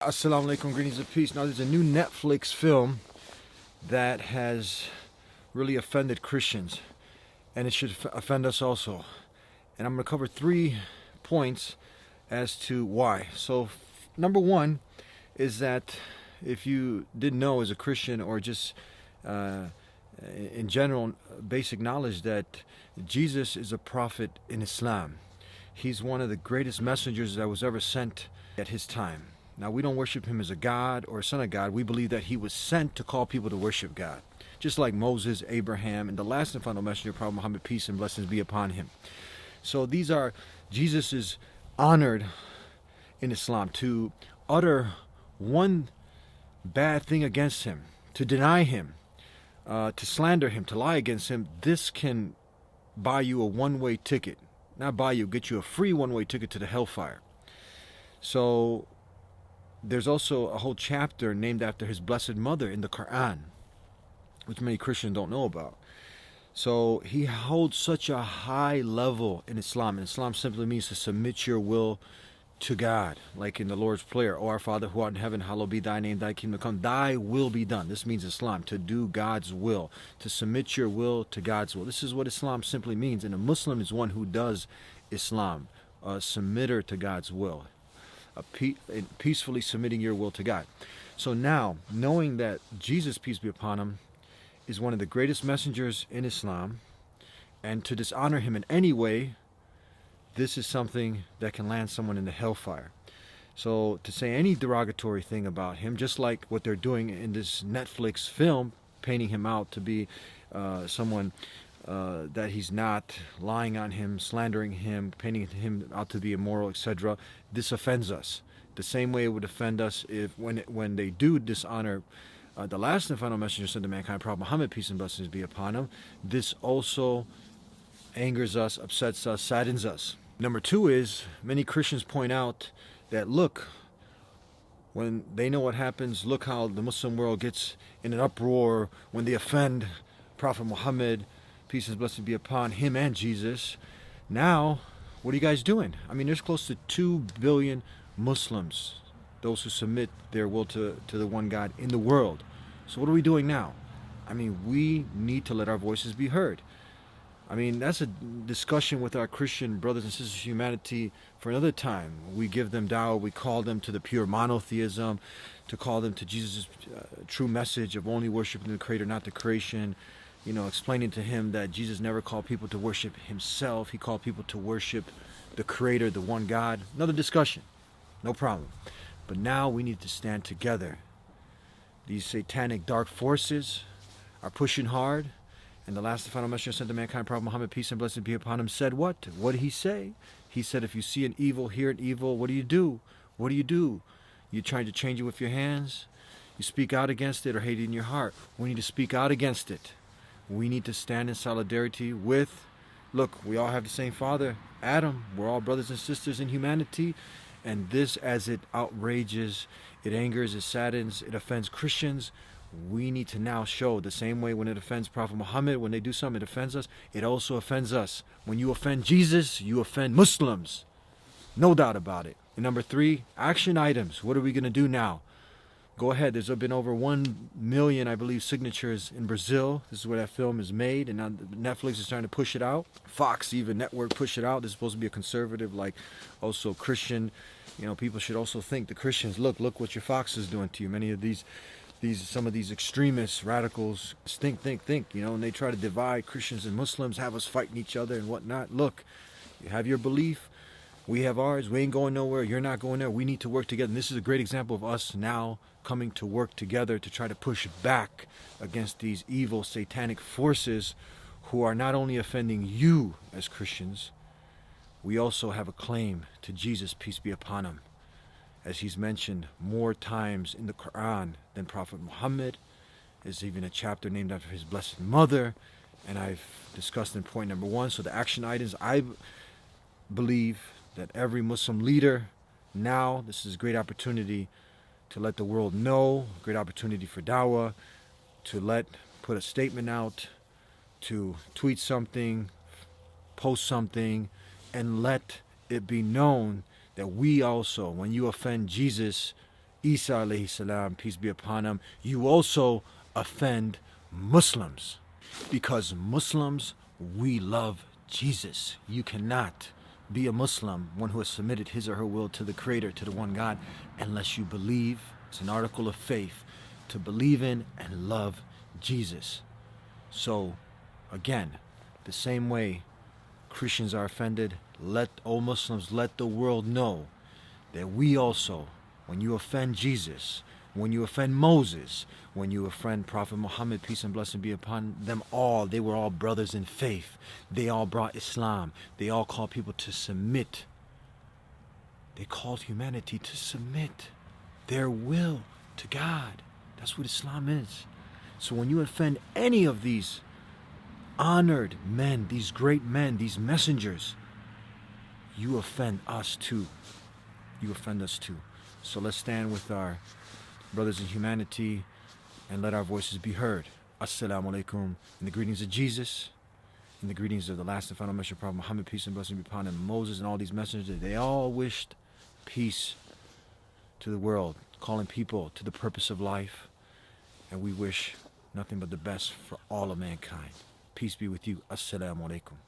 Assalamu alaikum, greetings of peace. Now, there's a new Netflix film that has really offended Christians, and it should offend us also. And I'm going to cover 3 points as to why. So, number 1 is that if you didn't know as a Christian or just in general, basic knowledge that Jesus is a prophet in Islam. He's one of the greatest messengers that was ever sent at his time. Now, we don't worship him as a God or a son of God. We believe that he was sent to call people to worship God. Just like Moses, Abraham, and the last and final messenger, Prophet Muhammad, peace and blessings be upon him. So Jesus is honored in Islam. To utter one bad thing against him, to deny him, to slander him, to lie against him, this can buy you a one-way ticket. Not buy you, get you a free one-way ticket to the hellfire. So there's also a whole chapter named after his blessed mother in the Quran, which many Christians don't know about. So he holds such a high level in Islam. And Islam simply means to submit your will to God, like in the Lord's Prayer. O our Father who art in heaven, hallowed be thy name, thy kingdom come, thy will be done. This means Islam, to do God's will, to submit your will to God's will. This is what Islam simply means. And a Muslim is one who does Islam, a submitter to God's will, peacefully submitting your will to God. So now, knowing that Jesus, peace be upon him, is one of the greatest messengers in Islam, and to dishonor him in any way, this is something that can land someone in the hellfire. So to say any derogatory thing about him, just like what they're doing in this Netflix film, painting him out to be someone that he's not, lying on him, slandering him, painting him out to be immoral, etc., this offends us. The same way it would offend us if when they do dishonor the last and final messenger sent to mankind, Prophet Muhammad, peace and blessings be upon him. This also angers us, upsets us, saddens us. Number 2 is, many Christians point out that, look, when they know what happens, look how the Muslim world gets in an uproar when they offend Prophet Muhammad, peace and blessings be upon him and Jesus. Now, what are you guys doing? I mean, there's close to 2 billion Muslims, those who submit their will to the one God in the world. So what are we doing now? I mean, we need to let our voices be heard. I mean, that's a discussion with our Christian brothers and sisters of humanity for another time. We give them dawah, we call them to the pure monotheism, to call them to Jesus' true message of only worshiping the Creator, not the creation. You know, explaining to him that Jesus never called people to worship himself. He called people to worship the Creator, the one God. Another discussion, no problem. But now we need to stand together. These satanic dark forces are pushing hard. And the last and final messenger sent to mankind, Prophet Muhammad, peace and blessings be upon him, said what? What did he say? He said, if you see an evil, hear an evil, what do you do? What do you do? You trying to change it with your hands? You speak out against it or hate it in your heart? We need to speak out against it. We need to stand in solidarity with, look, we all have the same father, Adam. We're all brothers and sisters in humanity. And this, as it outrages, it angers, it saddens, it offends Christians, we need to now show the same way when it offends Prophet Muhammad, when they do something, it offends us, it also offends us. When you offend Jesus, you offend Muslims. No doubt about it. And number 3, action items. What are we going to do now? Go ahead. There's been over 1 million, I believe, signatures in Brazil. This is where that film is made, and now Netflix is trying to push it out. Fox even network push it out. This is supposed to be a conservative, like also Christian. You know, people should also think, the Christians, look what your Fox is doing to you. Many of some of these extremists, radicals, think, you know, and they try to divide Christians and Muslims, have us fighting each other and whatnot. Look, you have your belief, we have ours, we ain't going nowhere, you're not going there, we need to work together. And this is a great example of us now coming to work together to try to push back against these evil satanic forces who are not only offending you as Christians, we also have a claim to Jesus, peace be upon him, as he's mentioned more times in the Quran than Prophet Muhammad. There's even a chapter named after his blessed mother, and I've discussed in point number 1. So the action items, I believe that every Muslim leader now, this is a great opportunity to let the world know, great opportunity for dawah, to put a statement out, to tweet something, post something, and let it be known that we also, when you offend Jesus Isa alayhi salam, peace be upon him, you also offend Muslims. Because Muslims, we love Jesus. You cannot be a Muslim, one who has submitted his or her will to the Creator, to the one God, unless you believe, it's an article of faith, to believe in and love Jesus. So, again, the same way Christians are offended, Muslims, let the world know that we also, when you offend Jesus, when you offend Moses, when you offend Prophet Muhammad, peace and blessing be upon them all, they were all brothers in faith. They all brought Islam. They all called people to submit. They called humanity to submit their will to God. That's what Islam is. So when you offend any of these honored men, these great men, these messengers, you offend us too. You offend us too. So let's stand with our brothers in humanity and let our voices be heard. Assalamu alaikum. In the greetings of Jesus, in the greetings of the last and final messenger, Prophet Muhammad, peace and blessing be upon him, Moses and all these messengers, they all wished peace to the world, calling people to the purpose of life. And we wish nothing but the best for all of mankind. Peace be with you. Assalamu alaikum.